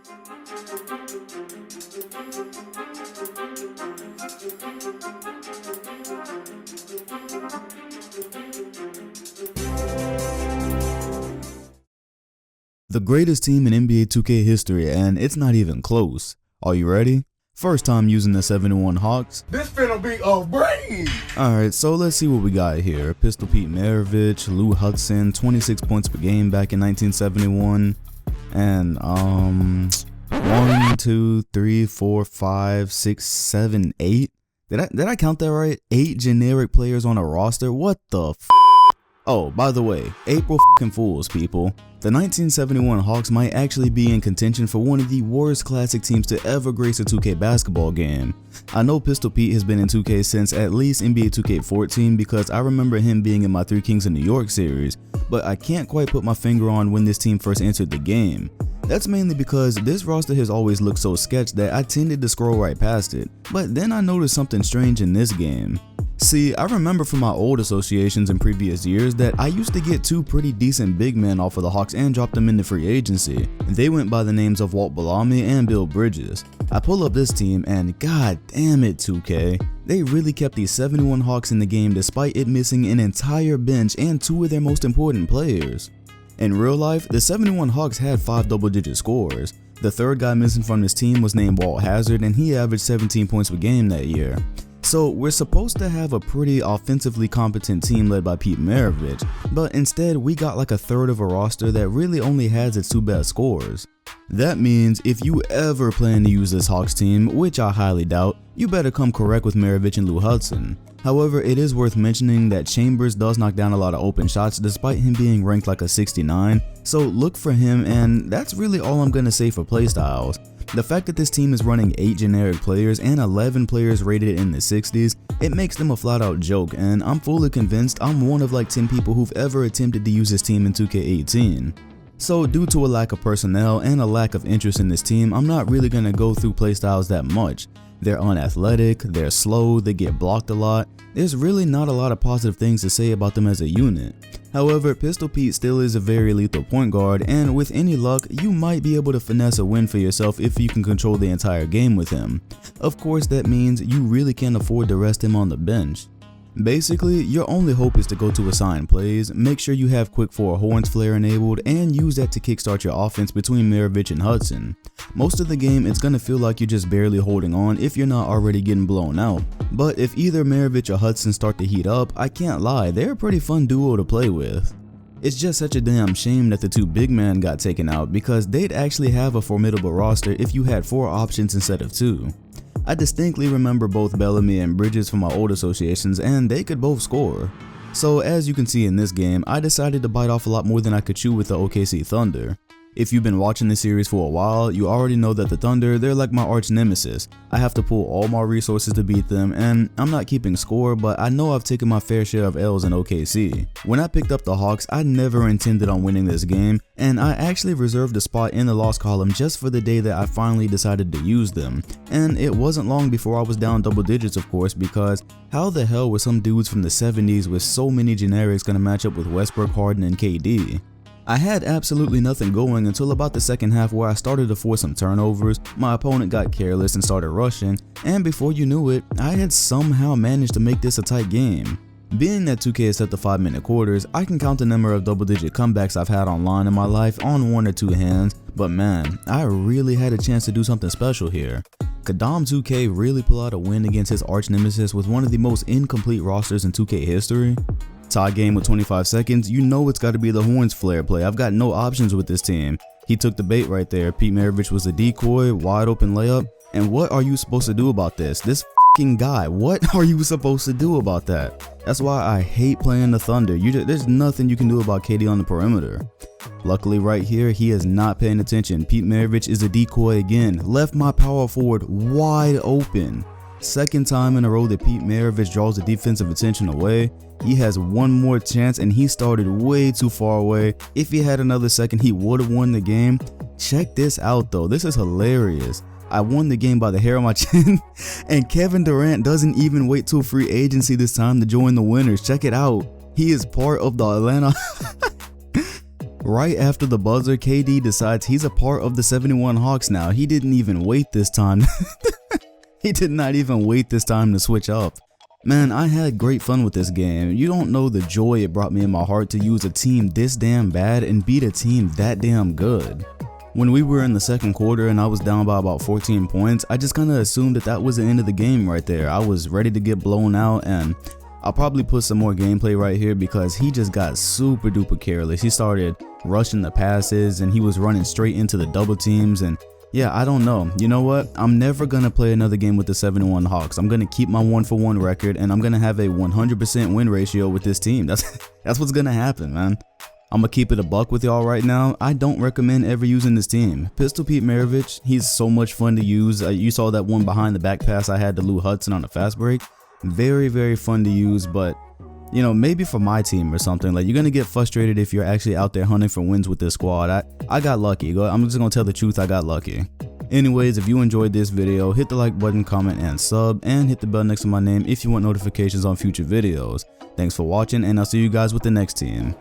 The greatest team in NBA 2K history, and it's not even close. Are you ready? First time using the 71 Hawks. This finna be a breeze! Alright, so let's see what we got here. Pistol Pete Maravich, Lou Hudson, 26 points per game back in 1971. And 1, 2, 3, 4, 5, 6, 7, 8. Did I count that right? 8 generic players on a roster? What the f? Oh, by the way, April f***ing Fools, people. The 1971 Hawks might actually be in contention for one of the worst classic teams to ever grace a 2K basketball game. I know Pistol Pete has been in 2K since at least NBA 2K14 because I remember him being in my Three Kings of New York series, but I can't quite put my finger on when this team first entered the game. That's mainly because this roster has always looked so sketched that I tended to scroll right past it, but then I noticed something strange in this game. See, I remember from my old associations in previous years that I used to get 2 pretty decent big men off of the Hawks and drop them into free agency. They went by the names of Walt Bellamy and Bill Bridges. I pull up this team and god damn it 2K, they really kept these 71 Hawks in the game despite it missing an entire bench and 2 of their most important players. In real life, the 71 Hawks had 5 double-digit scorers. The third guy missing from this team was named Walt Hazzard and he averaged 17 points per game that year. So we're supposed to have a pretty offensively competent team led by Pete Maravich, but instead we got like a third of a roster that really only has its 2 best scorers. That means if you ever plan to use this Hawks team, which I highly doubt, you better come correct with Maravich and Lou Hudson. However, it is worth mentioning that Chambers does knock down a lot of open shots despite him being ranked like a 69, so look for him, and that's really all I'm gonna say for playstyles. The fact that this team is running 8 generic players and 11 players rated in the 60s, it makes them a flat out joke, and I'm fully convinced I'm one of like 10 people who've ever attempted to use this team in 2K18. So due to a lack of personnel and a lack of interest in this team, I'm not really going to go through playstyles that much. They're unathletic, they're slow, they get blocked a lot. There's really not a lot of positive things to say about them as a unit. However, Pistol Pete still is a very lethal point guard, and with any luck, you might be able to finesse a win for yourself if you can control the entire game with him. Of course, that means you really can't afford to rest him on the bench. Basically, your only hope is to go to assigned plays, make sure you have quick 4 horns flare enabled, and use that to kickstart your offense between Maravich and Hudson. Most of the game, it's gonna feel like you're just barely holding on if you're not already getting blown out. But if either Maravich or Hudson start to heat up, I can't lie, they're a pretty fun duo to play with. It's just such a damn shame that the 2 big men got taken out because they'd actually have a formidable roster if you had 4 options instead of 2. I distinctly remember both Bellamy and Bridges from my old associations, and they could both score. So as you can see in this game, I decided to bite off a lot more than I could chew with the OKC Thunder. If you've been watching this series for a while, you already know that the Thunder, they're like my arch nemesis. I have to pull all my resources to beat them, and I'm not keeping score, but I know I've taken my fair share of L's in OKC. When I picked up the Hawks, I never intended on winning this game, and I actually reserved a spot in the loss column just for the day that I finally decided to use them. And it wasn't long before I was down double digits, of course, because how the hell were some dudes from the 70s with so many generics gonna match up with Westbrook, Harden, and KD? I had absolutely nothing going until about the second half where I started to force some turnovers, my opponent got careless and started rushing, and before you knew it, I had somehow managed to make this a tight game. Being that 2K is set to 5-minute quarters, I can count the number of double-digit comebacks I've had online in my life on 1 or 2 hands, but man, I really had a chance to do something special here. Could Dom 2K really pull out a win against his arch nemesis with one of the most incomplete rosters in 2K history? Tie game with 25 seconds, you know it's got to be the horns flare play. I've got no options with this team. He took the bait right there. Pete Maravich was a decoy, wide open layup. And what are you supposed to do about this? This f***ing guy, what are you supposed to do about that? That's why I hate playing the Thunder. There's nothing you can do about KD on the perimeter. Luckily right here, he is not paying attention. Pete Maravich is a decoy again. Left my power forward wide open. Second time in a row that Pete Maravich draws the defensive attention away. He has one more chance and he started way too far away. If he had another second, he would have won the game. Check this out though, this is hilarious. I won the game by the hair of my chin and Kevin Durant doesn't even wait till free agency this time to join the winners. Check it out, he is part of the Atlanta Right after the buzzer, KD decides he's a part of the 71 Hawks now. He didn't even wait this time. He did not even wait this time to switch up. Man, I had great fun with this game. You don't know the joy it brought me in my heart to use a team this damn bad and beat a team that damn good. When we were in the second quarter and I was down by about 14 points, I just kinda assumed that was the end of the game right there. I was ready to get blown out, and I'll probably put some more gameplay right here because he just got super duper careless. He started rushing the passes and he was running straight into the double teams, and yeah, I don't know. You know what? I'm never gonna play another game with the 71 Hawks. I'm gonna keep my 1-for-1 record, and I'm gonna have a 100% win ratio with this team. That's what's gonna happen, man. I'm gonna keep it a buck with y'all right now. I don't recommend ever using this team. Pistol Pete Maravich, he's so much fun to use. You saw that one behind the back pass I had to Lou Hudson on a fast break. Very, very fun to use, but you know, maybe for my team or something, like you're gonna get frustrated if you're actually out there hunting for wins with this squad. I got lucky. I'm just gonna tell the truth, I got lucky. Anyways, if you enjoyed this video, hit the like button, comment, and sub, and hit the bell next to my name if you want notifications on future videos. Thanks for watching, and I'll see you guys with the next team.